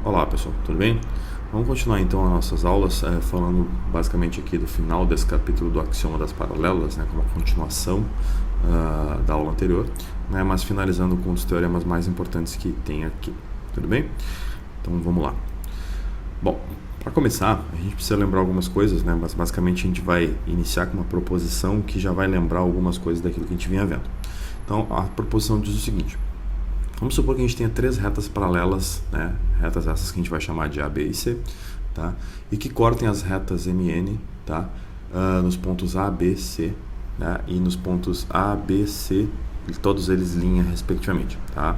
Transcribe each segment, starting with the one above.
Olá pessoal, tudo bem? Vamos continuar então as nossas aulas falando basicamente aqui do final desse capítulo do axioma das paralelas, né, como a continuação da aula anterior, né, mas finalizando com os teoremas mais importantes que tem aqui, tudo bem? Então vamos lá. Bom, para começar, a gente precisa lembrar algumas coisas, né, mas basicamente a gente vai iniciar com uma proposição que já vai lembrar algumas coisas daquilo que a gente vinha vendo. Então a proposição diz o seguinte: vamos supor que a gente tenha três retas paralelas, né? Retas essas que a gente vai chamar de A, B e C, tá? E que cortem as retas MN, tá? Nos pontos A, B, C, né? E nos pontos A, B, C, todos eles linha respectivamente, tá?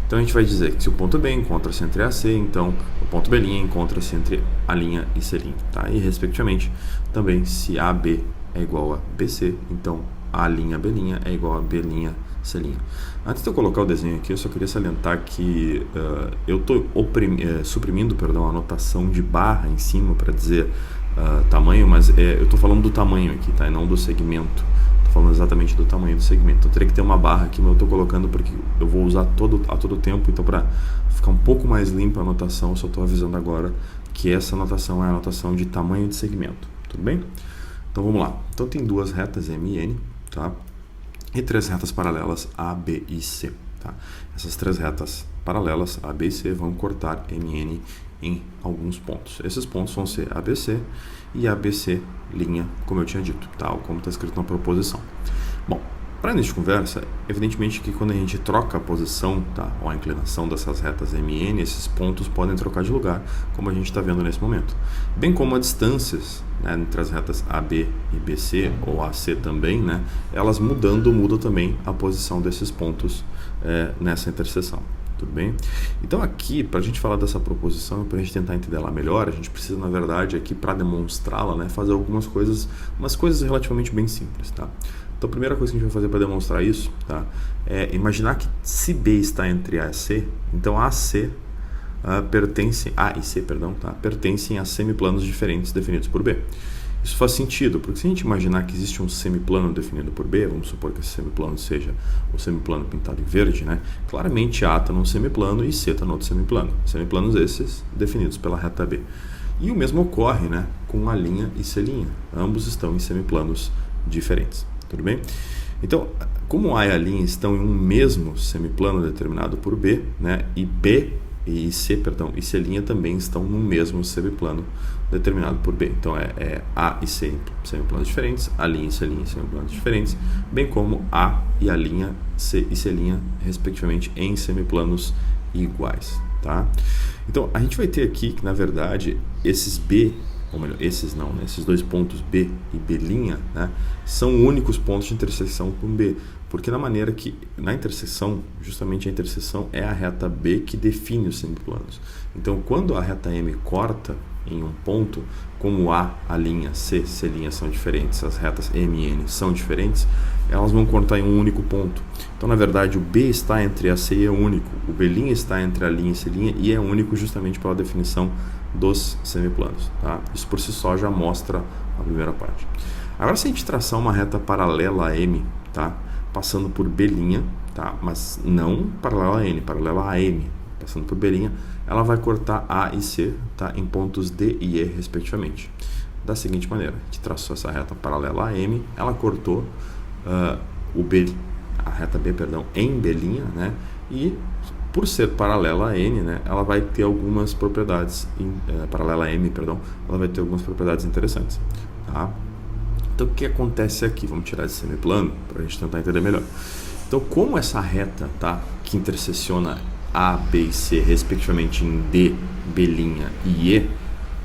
Então a gente vai dizer que se o ponto B encontra-se entre A e C, então o ponto B' encontra-se entre A' e C', tá? E respectivamente também se AB é igual a BC, então A', B' é igual a B', C'. Antes de eu colocar o desenho aqui, eu só queria salientar que eu estou suprimindo a anotação de barra em cima para dizer tamanho, mas eu estou falando do tamanho aqui, tá? E não do segmento. Estou falando exatamente do tamanho do segmento. Então, teria que ter uma barra aqui, mas eu estou colocando porque eu vou usar a todo tempo. Então, para ficar um pouco mais limpa a anotação, eu só estou avisando agora que essa anotação é a anotação de tamanho de segmento. Tudo bem? Então, vamos lá. Então, tem duas retas M e N, tá? E três retas paralelas A, B e C. Tá? Essas três retas paralelas A, B e C vão cortar MN em alguns pontos. Esses pontos vão ser ABC e ABC', como eu tinha dito, tá? Ou como está escrito na proposição. Bom, para início de conversa, evidentemente que quando a gente troca a posição, tá, ou a inclinação dessas retas MN, esses pontos podem trocar de lugar, como a gente está vendo nesse momento. Bem como as distâncias, né, entre as retas AB e BC, ou AC também, né, elas muda também a posição desses pontos nessa interseção. Tudo bem? Então aqui, para a gente falar dessa proposição, para a gente tentar entender ela melhor, a gente precisa, na verdade, aqui para demonstrá-la, né, fazer umas coisas relativamente bem simples, tá? Então a primeira coisa que a gente vai fazer para demonstrar isso, tá, é imaginar que se B está entre A e C, então A e C pertencem a semiplanos diferentes definidos por B. Isso faz sentido, porque se a gente imaginar que existe um semiplano definido por B, vamos supor que esse semiplano seja o semiplano pintado em verde, né? Claramente A está num semiplano e C está no outro semiplano. Semiplanos esses definidos pela reta B. E o mesmo ocorre, né, com A' e C'. Ambos estão em semiplanos diferentes. Tudo bem? Então, como A e A' estão em um mesmo semiplano determinado por B, né, e B e C, e C' também estão no mesmo semiplano determinado por B. Então, A e C em semiplanos diferentes, A' e C' em semiplanos diferentes, bem como A e A', C e C', respectivamente, em semiplanos iguais, tá? Então, a gente vai ter aqui que, na verdade, esses B, ou melhor, esses não, né? Esses dois pontos B e B', né, são únicos pontos de interseção com B, porque na interseção, justamente a interseção é a reta B que define os semiplanos. Então, quando a reta M corta em um ponto, como A', C, C' são diferentes, as retas M e N são diferentes, elas vão cortar em um único ponto. Então, na verdade, o B está entre A e C e é único, o B' está entre A' e C' e é único justamente pela definição dos semiplanos, tá? Isso por si só já mostra a primeira parte. Agora, se a gente traçar uma reta paralela a M, tá, passando por B', tá, mas não paralela a N, paralela a M, passando por B', ela vai cortar A e C, tá, em pontos D e E, respectivamente. Da seguinte maneira: a gente traçou essa reta paralela a M, ela cortou a reta B, em B', né, e por ser paralela a N, né, ela vai ter algumas propriedades, paralela a M, ela vai ter algumas propriedades interessantes, tá? Então, o que acontece aqui? Vamos tirar esse semiplano para a gente tentar entender melhor. Então, como essa reta, tá, que intersecciona A, B e C, respectivamente em D, B' e E,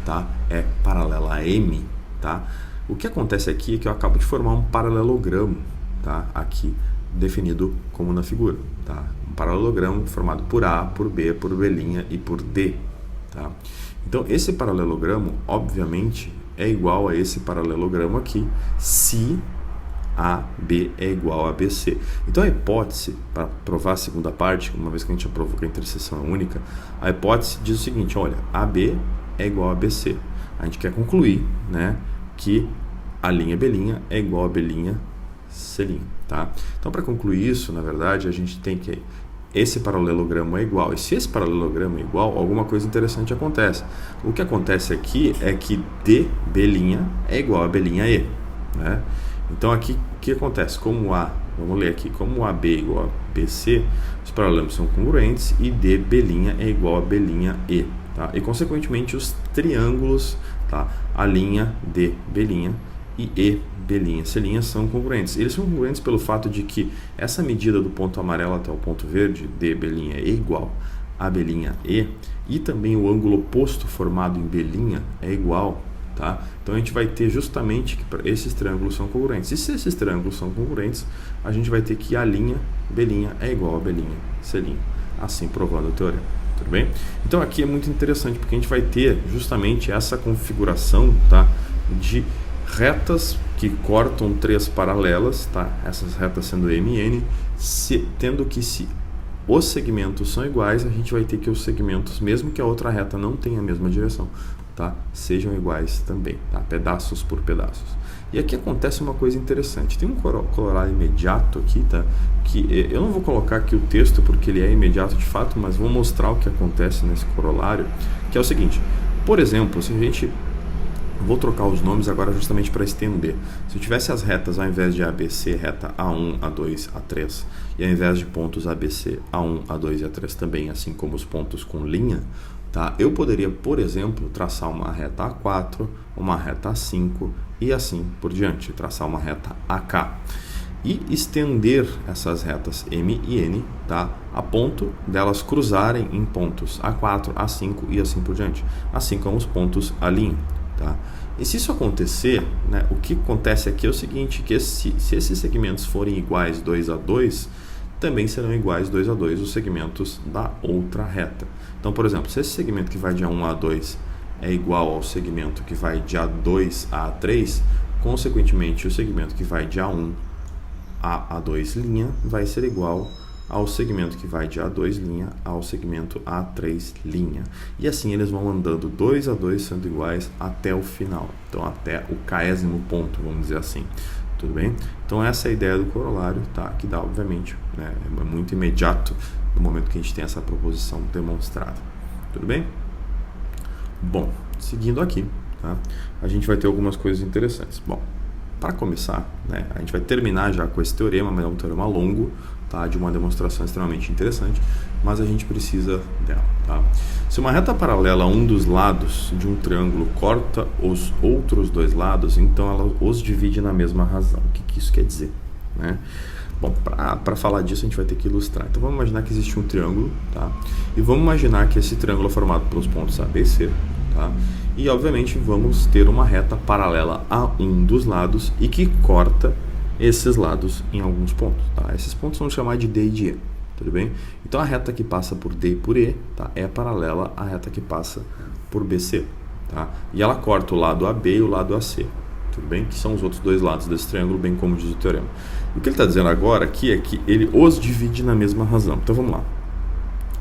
tá, é paralela a M, tá, o que acontece aqui é que eu acabo de formar um paralelogramo, tá, aqui definido como na figura, tá? Um paralelogramo formado por A, por B, por B' e por D, tá? Então, esse paralelogramo, obviamente, é igual a esse paralelogramo aqui, se AB é igual a BC. Então, a hipótese, para provar a segunda parte, uma vez que a gente já provou que a interseção é única, a hipótese diz o seguinte: olha, AB é igual a BC. A gente quer concluir, né, que A' B' é igual a B' C', tá? Então, para concluir isso, na verdade, a gente tem que esse paralelogramo é igual. E se esse paralelogramo é igual, alguma coisa interessante acontece. O que acontece aqui é que DB' é igual a B'E, né? Então aqui o que acontece? Como vamos ler aqui, como AB é igual a BC, os paralelos são congruentes e DB' é igual a B'E, tá? E consequentemente os triângulos, tá? A linha DB' e EB', C' são congruentes. Eles são congruentes pelo fato de que essa medida do ponto amarelo até o ponto verde, DB' é igual a B'E, e também o ângulo oposto formado em B'E é igual, tá? Então a gente vai ter justamente que esses triângulos são congruentes. E se esses triângulos são congruentes, a gente vai ter que a linha B'E é igual a B'E, C', assim provando o teorema. Tudo bem? Então aqui é muito interessante porque a gente vai ter justamente essa configuração, tá, de retas que cortam três paralelas, tá? Essas retas sendo M e N, tendo que se os segmentos são iguais, a gente vai ter que os segmentos, mesmo que a outra reta não tenha a mesma direção, tá? Sejam iguais também, tá? Pedaços por pedaços. E aqui acontece uma coisa interessante. Tem um corolário imediato aqui, tá? Que eu não vou colocar aqui o texto porque ele é imediato de fato, mas vou mostrar o que acontece nesse corolário, que é o seguinte. Por exemplo, se a gente... Vou trocar os nomes agora justamente para estender. Se eu tivesse as retas, ao invés de ABC, reta A1, A2, A3, e ao invés de pontos ABC, A1, A2 e A3 também, assim como os pontos com linha, tá? Eu poderia, por exemplo, traçar uma reta A4, uma reta A5 e assim por diante, traçar uma reta AK. E estender essas retas M e N, tá? A ponto delas cruzarem em pontos A4, A5 e assim por diante, assim como os pontos A'. Tá? E se isso acontecer, né, o que acontece aqui é o seguinte, que se esses segmentos forem iguais 2 a 2, também serão iguais 2 a 2 os segmentos da outra reta. Então, por exemplo, se esse segmento que vai de A1 a A2 é igual ao segmento que vai de A2 a A3, consequentemente o segmento que vai de A1 a A2' vai ser igual ao segmento que vai de A2' ao segmento A3'. E assim eles vão andando 2 a 2 sendo iguais até o final. Então até o késimo ponto, vamos dizer assim. Tudo bem? Então essa é a ideia do corolário, tá? Que dá, obviamente, né, é muito imediato no momento que a gente tem essa proposição demonstrada. Tudo bem? Bom, seguindo aqui, tá? A gente vai ter algumas coisas interessantes. Bom, para começar, né, a gente vai terminar já com esse teorema, mas é um teorema longo, tá, de uma demonstração extremamente interessante, mas a gente precisa dela. Tá? Se uma reta paralela a um dos lados de um triângulo corta os outros dois lados, então ela os divide na mesma razão. O que isso quer dizer? Né? Bom, para falar disso a gente vai ter que ilustrar. Então vamos imaginar que existe um triângulo, tá? E vamos imaginar que esse triângulo é formado pelos pontos A, B e C, tá? E obviamente vamos ter uma reta paralela a um dos lados e que corta esses lados em alguns pontos, tá? Esses pontos vamos chamar de D e de E, tudo bem? Então a reta que passa por D e por E, tá, é paralela à reta que passa por BC, tá? E ela corta o lado AB e o lado AC, tudo bem? Que são os outros dois lados desse triângulo, bem como diz o teorema. E o que ele está dizendo agora aqui é que ele os divide na mesma razão. Então vamos lá.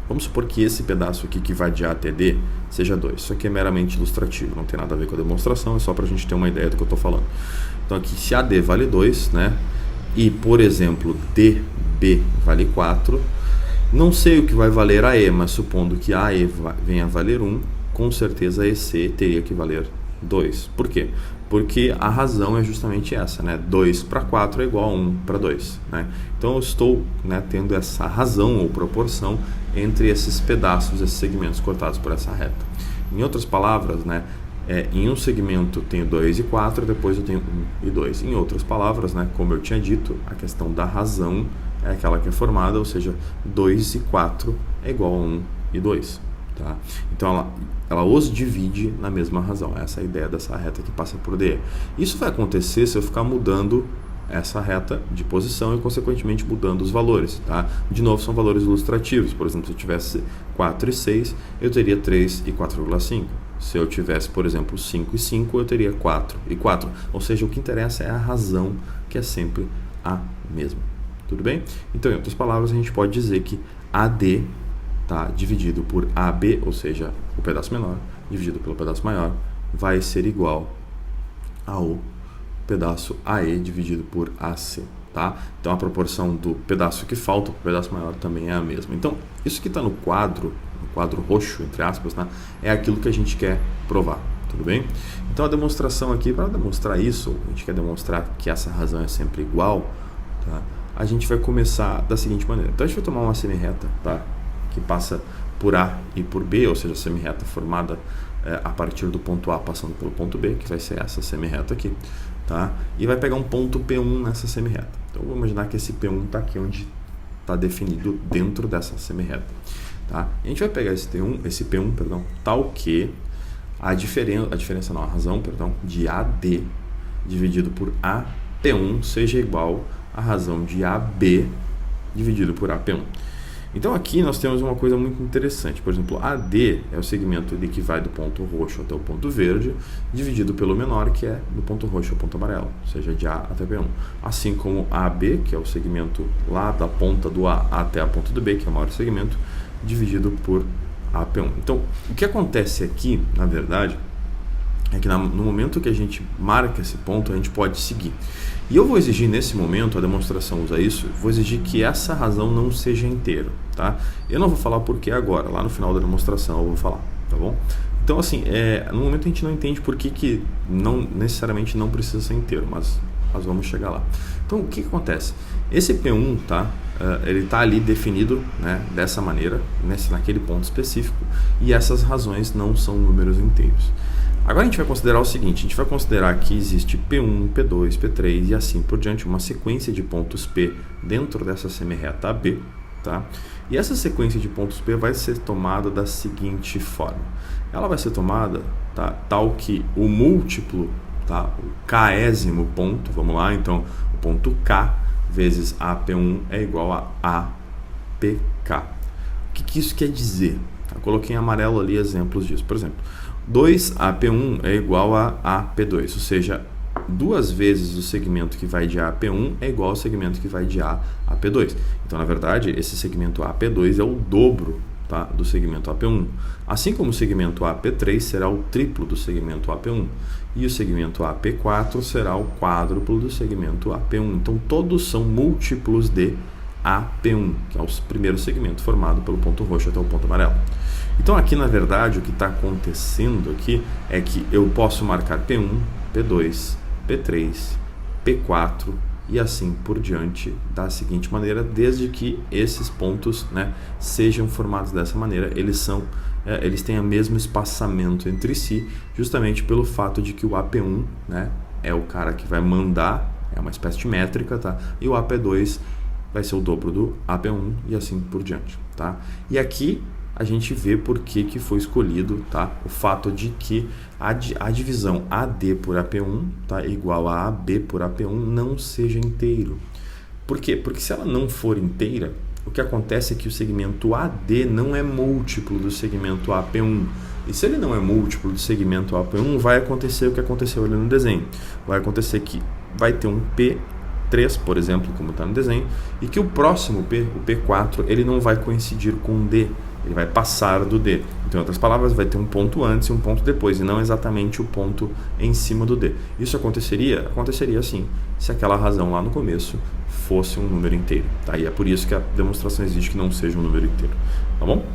Vamos supor que esse pedaço aqui que vai de A até D seja 2. Isso aqui é meramente ilustrativo, não tem nada a ver com a demonstração, é só para a gente ter uma ideia do que eu estou falando. Então aqui se AD vale 2, né? E, por exemplo, DB vale 4, não sei o que vai valer AE, mas supondo que AE venha a valer 1, com certeza EC teria que valer 2. Por quê? Porque a razão é justamente essa, né? 2 para 4 é igual a 1 para 2, né? Então eu estou, né, tendo essa razão ou proporção entre esses pedaços, esses segmentos cortados por essa reta. Em outras palavras, né, em um segmento eu tenho 2 e 4, depois eu tenho 1 e 2. Em outras palavras, né, como eu tinha dito, a questão da razão é aquela que é formada, ou seja, 2 e 4 é igual a 1 e 2. Tá? Então ela os divide na mesma razão. Essa é a ideia dessa reta que passa por DE. Isso vai acontecer se eu ficar mudando essa reta de posição e consequentemente mudando os valores, tá? De novo, são valores ilustrativos. Por exemplo, se eu tivesse 4 e 6, eu teria 3 e 4,5. Se eu tivesse, por exemplo, 5 e 5, eu teria 4 e 4. Ou seja, o que interessa é a razão, que é sempre a mesma. Tudo bem? Então, em outras palavras, a gente pode dizer que AD, tá, dividido por AB, ou seja, o pedaço menor, dividido pelo pedaço maior, vai ser igual ao pedaço AE dividido por AC. tá? Então a proporção do pedaço que falta para o pedaço maior também é a mesma. Então isso que está no quadro roxo, entre aspas, né, é aquilo que a gente quer provar, tudo bem? Então a demonstração aqui, para demonstrar isso, a gente quer demonstrar que essa razão é sempre igual, tá? A gente vai começar da seguinte maneira. Então a gente vai tomar uma semi-reta, tá? Que passa por A e por B, ou seja, a semi-reta formada a partir do ponto A passando pelo ponto B, que vai ser essa semi-reta aqui, tá? E vai pegar um ponto P1 nessa semi-reta. Então vamos imaginar que esse P1 está aqui onde está definido dentro dessa semi-reta, tá? E a gente vai pegar esse P1, tal que a razão de AD dividido por AP1 seja igual à razão de AB dividido por AP1. Então aqui nós temos uma coisa muito interessante. Por exemplo, AD é o segmento que vai do ponto roxo até o ponto verde, dividido pelo menor, que é do ponto roxo ao ponto amarelo, ou seja, de A até P1. Assim como AB, que é o segmento lá da ponta do A até a ponta do B, que é o maior segmento, dividido por AP1. Então, o que acontece aqui, na verdade, é que no momento que a gente marca esse ponto, a gente pode seguir. E eu vou exigir nesse momento, a demonstração usa isso, vou exigir que essa razão não seja inteira, tá? Eu não vou falar por que agora, lá no final da demonstração eu vou falar, tá bom? Então assim, no momento a gente não entende por que não necessariamente não precisa ser inteiro, mas nós vamos chegar lá. Então o que acontece? Esse P1, tá? Ele está ali definido, né, dessa maneira, naquele ponto específico, e essas razões não são números inteiros. Agora a gente vai considerar o seguinte, a gente vai considerar que existe P1, P2, P3 e assim por diante, uma sequência de pontos P dentro dessa semi-reta AB, tá? E essa sequência de pontos P vai ser tomada da seguinte forma. Ela vai ser tomada, tá, tal que o múltiplo, tá, o késimo ponto, vamos lá, então o ponto K vezes AP1 é igual a APK. O que isso quer dizer? Eu coloquei em amarelo ali exemplos disso. Por exemplo, 2AP1 é igual a AP2, ou seja, duas vezes o segmento que vai de A a P1 é igual ao segmento que vai de A a P2. Então, na verdade, esse segmento AP2 é o dobro, tá, do segmento AP1. Assim como o segmento AP3 será o triplo do segmento AP1. E o segmento AP4 será o quádruplo do segmento AP1. Então, todos são múltiplos de AP1, que é o primeiro segmento formado pelo ponto roxo até o ponto amarelo. Então aqui na verdade o que está acontecendo aqui é que eu posso marcar P1, P2, P3, P4 e assim por diante da seguinte maneira, desde que esses pontos, né, sejam formados dessa maneira, eles têm o mesmo espaçamento entre si, justamente pelo fato de que o AP1, né, é o cara que vai mandar, é uma espécie de métrica, tá? E o AP2 vai ser o dobro do AP1 e assim por diante, tá? E aqui a gente vê por que foi escolhido, tá? O fato de que a divisão AD por AP1, tá, igual a AB por AP1 não seja inteiro. Por quê? Porque se ela não for inteira, o que acontece é que o segmento AD não é múltiplo do segmento AP1. E se ele não é múltiplo do segmento AP1, vai acontecer o que aconteceu ali no desenho. Vai acontecer que vai ter um P3, por exemplo, como está no desenho, e que o próximo P, o P4, ele não vai coincidir com o D. Ele vai passar do D. Então, em outras palavras, vai ter um ponto antes e um ponto depois, e não exatamente o ponto em cima do D. Isso aconteceria? Aconteceria sim, se aquela razão lá no começo fosse um número inteiro. Tá? E é por isso que a demonstração exige que não seja um número inteiro. Tá bom?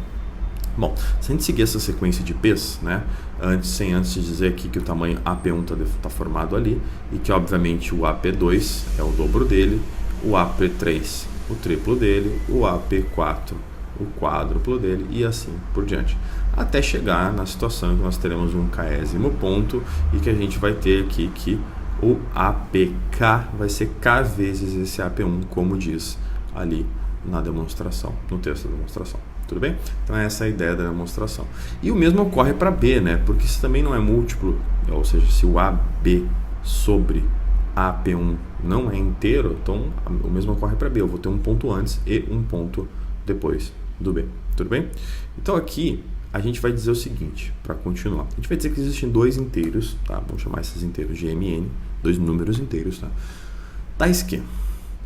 Bom, se a gente seguir essa sequência de P's, né, antes de dizer aqui que o tamanho AP1 está formado ali, e que obviamente o AP2 é o dobro dele, o AP3 o triplo dele, o AP4 o quádruplo dele e assim por diante, até chegar na situação em que nós teremos um késimo ponto e que a gente vai ter aqui que o APK vai ser K vezes esse AP1, como diz ali na demonstração, no texto da demonstração. Tudo bem? Então essa é a ideia da demonstração. E o mesmo ocorre para B, né? Porque se também não é múltiplo, ou seja, se o AB sobre AP1 não é inteiro, então o mesmo ocorre para B. Eu vou ter um ponto antes e um ponto depois do B. Tudo bem? Então aqui a gente vai dizer o seguinte, para continuar. A gente vai dizer que existem dois inteiros, tá? Vamos chamar esses inteiros de MN, dois números inteiros, tá? Tais que,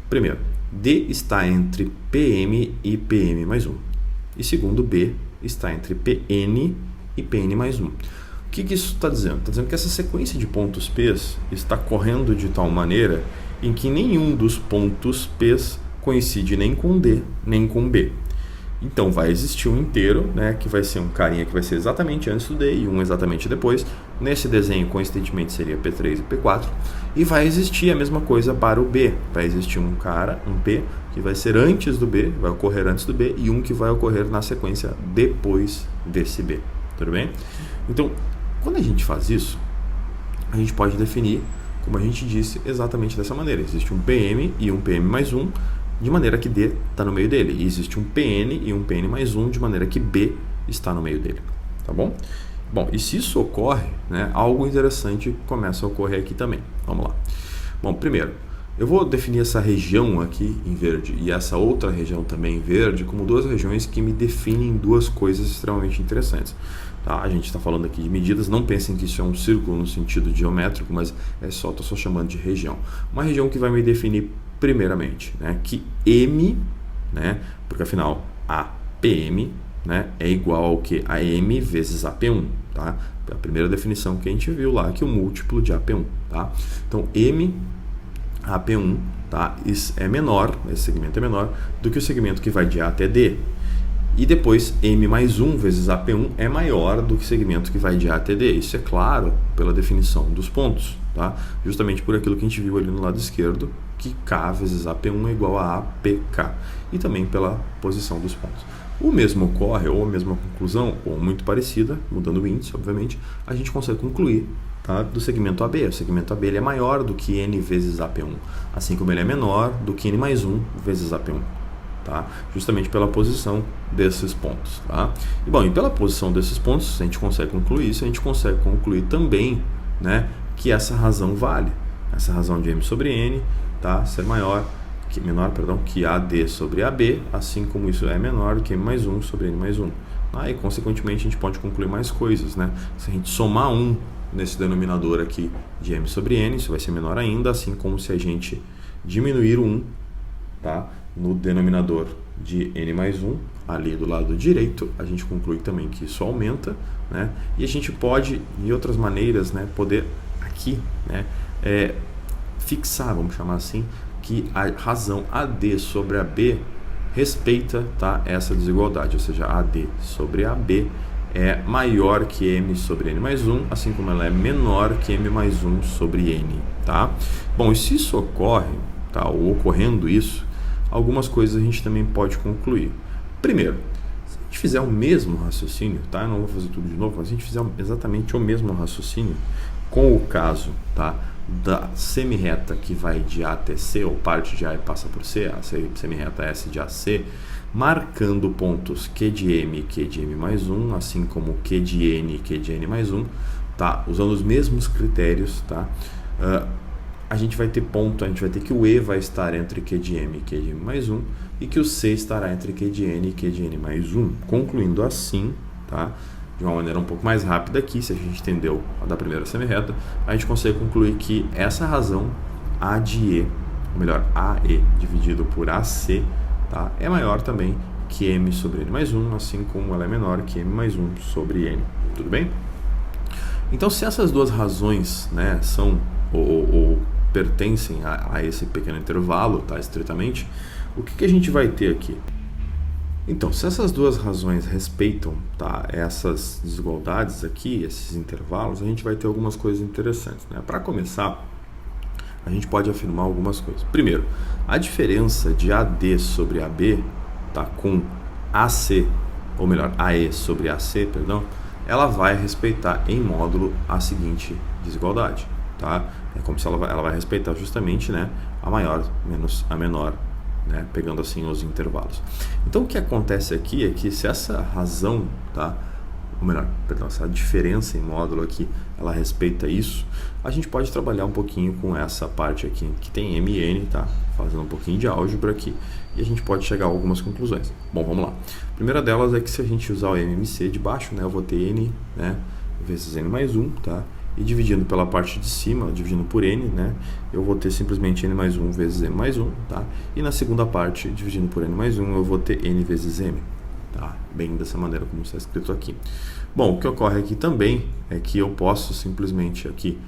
primeiro, D está entre PM e PM mais 1. E segundo, B está entre PN e PN mais 1. O que isso está dizendo? Está dizendo que essa sequência de pontos P está correndo de tal maneira em que nenhum dos pontos P coincide nem com D, nem com B. Então vai existir um inteiro, né, que vai ser um carinha que vai ser exatamente antes do D e um exatamente depois. Nesse desenho, coincidentemente, seria P3 e P4. E vai existir a mesma coisa para o B. Vai existir um cara, um P, que vai ser antes do B, vai ocorrer antes do B, e um que vai ocorrer na sequência depois desse B. Tudo bem? Então, quando a gente faz isso, a gente pode definir, como a gente disse, exatamente dessa maneira. Existe um PM e um PM mais 1, de maneira que D está no meio dele. E existe um PN e um PN mais 1, de maneira que B está no meio dele. Tá bom? Bom, e se isso ocorre, né, algo interessante começa a ocorrer aqui também. Vamos lá. Bom, primeiro, eu vou definir essa região aqui em verde e essa outra região também em verde como duas regiões que me definem duas coisas extremamente interessantes. Tá? A gente está falando aqui de medidas, não pensem que isso é um círculo no sentido geométrico, mas estou só chamando de região. Uma região que vai me definir primeiramente, né, que M, né, porque afinal APM, né, é igual ao que? A M vezes AP1, tá? A primeira definição que a gente viu lá, que o múltiplo de AP1, tá? Então, M AP1, tá? Isso é menor, esse segmento é menor do que o segmento que vai de A até D. E depois, M mais 1 vezes AP1 é maior do que o segmento que vai de A até D. Isso é claro pela definição dos pontos, tá? Justamente por aquilo que a gente viu ali no lado esquerdo, que K vezes AP1 é igual a APK. E também pela posição dos pontos. O mesmo ocorre, ou a mesma conclusão, ou muito parecida, mudando o índice, obviamente, a gente consegue concluir, tá, do segmento AB. O segmento AB ele é maior do que N vezes AP1, assim como ele é menor do que N mais 1 vezes AP1. Tá? Justamente pela posição desses pontos. Tá? E, bom, e pela posição desses pontos, a gente consegue concluir isso, a gente consegue concluir também, né, que essa razão vale. Essa razão de M sobre N, tá, ser menor que AD sobre AB, assim como isso é menor do que M mais 1 sobre N mais 1. E, consequentemente, a gente pode concluir mais coisas. Né? Se a gente somar 1 nesse denominador aqui de M sobre N, isso vai ser menor ainda, assim como se a gente diminuir o 1, tá, no denominador de N mais 1, ali do lado direito, a gente conclui também que isso aumenta, né? E a gente pode, de outras maneiras, né, poder aqui, né, fixar, vamos chamar assim, que a razão AD sobre AB respeita, tá, essa desigualdade, ou seja, AD sobre AB é maior que M sobre N mais 1, assim como ela é menor que M mais 1 sobre N. Tá? Bom, e se isso ocorre, tá, ou ocorrendo isso, algumas coisas a gente também pode concluir. Primeiro, se a gente fizer o mesmo raciocínio, tá? Eu não vou fazer tudo de novo, mas se a gente fizer exatamente o mesmo raciocínio com o caso, tá, da semirreta que vai de A até C, ou parte de A e passa por C, a semirreta S de A a C, marcando pontos Q de M e Q de M mais 1, assim como Q de N e Q de N mais 1, tá? Usando os mesmos critérios, tá? A gente vai ter que o E vai estar entre Q de M e Q de M mais 1 e que o C estará entre Q de N e Q de N mais 1. Concluindo assim, tá? De uma maneira um pouco mais rápida aqui, se a gente entendeu a da primeira semirreta, a gente consegue concluir que essa razão A de E, ou melhor, AE dividido por AC, tá, é maior também que M sobre N mais 1, assim como ela é menor que M mais 1 sobre N. Tudo bem? Então, se essas duas razões, né, são ou pertencem a esse pequeno intervalo, tá, estritamente, o que a gente vai ter aqui? Então, se essas duas razões respeitam, tá, essas desigualdades aqui, esses intervalos, a gente vai ter algumas coisas interessantes. Né? Para começar, a gente pode afirmar algumas coisas. Primeiro, a diferença de AD sobre AB, tá, com AC, ou melhor, AE sobre AC, perdão, ela vai respeitar em módulo a seguinte desigualdade. Tá? É como se ela vai respeitar justamente, né, a maior menos a menor, né, pegando assim os intervalos. Então o que acontece aqui é que se essa razão, tá, ou melhor, perdão, essa diferença em módulo aqui, ela respeita isso, a gente pode trabalhar um pouquinho com essa parte aqui que tem M e N, tá, fazendo um pouquinho de álgebra aqui, e a gente pode chegar a algumas conclusões. Bom, vamos lá. A primeira delas é que se a gente usar o MMC de baixo, né, eu vou ter N, né, vezes N mais 1, tá? E dividindo pela parte de cima, dividindo por N, né, eu vou ter simplesmente N mais 1 vezes M mais 1, tá? E na segunda parte, dividindo por N mais 1, eu vou ter N vezes M, tá? Bem dessa maneira como está escrito aqui. Bom, o que ocorre aqui também é que eu posso simplesmente aqui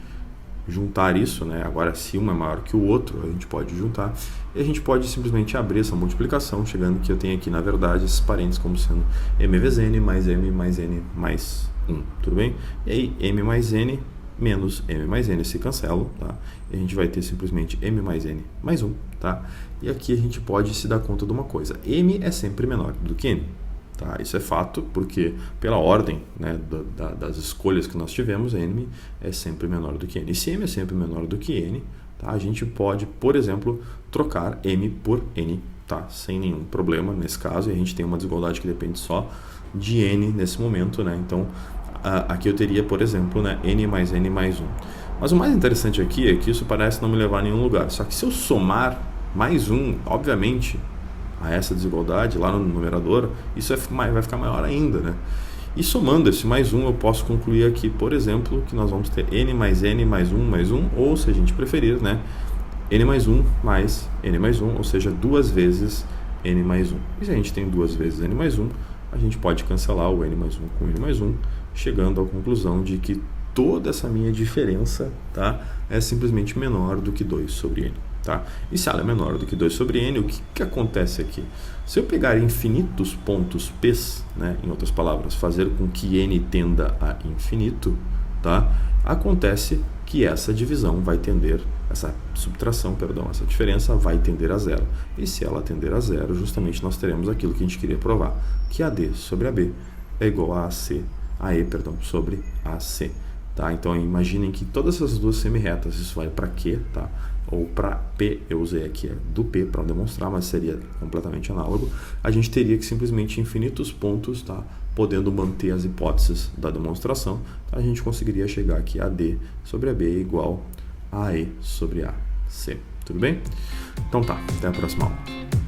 juntar isso, né? Agora, se um é maior que o outro, a gente pode juntar e a gente pode simplesmente abrir essa multiplicação, chegando que eu tenho aqui, na verdade, esses parênteses como sendo m vezes n mais m mais 1, tudo bem? E aí, m mais n menos m mais n se cancelam, tá? E a gente vai ter simplesmente m mais n mais 1, tá? E aqui a gente pode se dar conta de uma coisa, m é sempre menor do que n. Tá, isso é fato, porque pela ordem, né, das escolhas que nós tivemos, n é sempre menor do que n. E se m é sempre menor do que n, tá, a gente pode, por exemplo, trocar m por n, tá, sem nenhum problema nesse caso. E a gente tem uma desigualdade que depende só de n nesse momento, né? Então, aqui eu teria, por exemplo, né, n mais 1. Mas o mais interessante aqui é que isso parece não me levar a nenhum lugar. Só que se eu somar mais 1, obviamente, a essa desigualdade lá no numerador, isso vai ficar maior ainda, né? E somando esse mais 1, eu posso concluir aqui, por exemplo, que nós vamos ter n mais 1, ou se a gente preferir, né, n mais 1 mais n mais 1, ou seja, 2 vezes n mais 1. E se a gente tem 2 vezes n mais 1, a gente pode cancelar o n mais 1 com n mais 1, chegando à conclusão de que toda essa minha diferença, tá, é simplesmente menor do que 2 sobre n. Tá? E se ela é menor do que 2 sobre n, o que acontece aqui? Se eu pegar infinitos pontos p, né, em outras palavras, fazer com que n tenda a infinito, tá? Acontece que essa divisão vai tender, essa subtração, perdão, essa diferença vai tender a zero. E se ela tender a zero, justamente nós teremos aquilo que a gente queria provar, que AD sobre AB é igual a AE sobre AC. Tá? Então imaginem que todas essas duas semi-retas, isso vai para Q, tá? Ou para P, eu usei aqui do P para demonstrar, mas seria completamente análogo. A gente teria que simplesmente infinitos pontos, tá? Podendo manter as hipóteses da demonstração, a gente conseguiria chegar aqui a AD sobre AB é igual a AE sobre AC. Tudo bem? Então tá, até a próxima aula.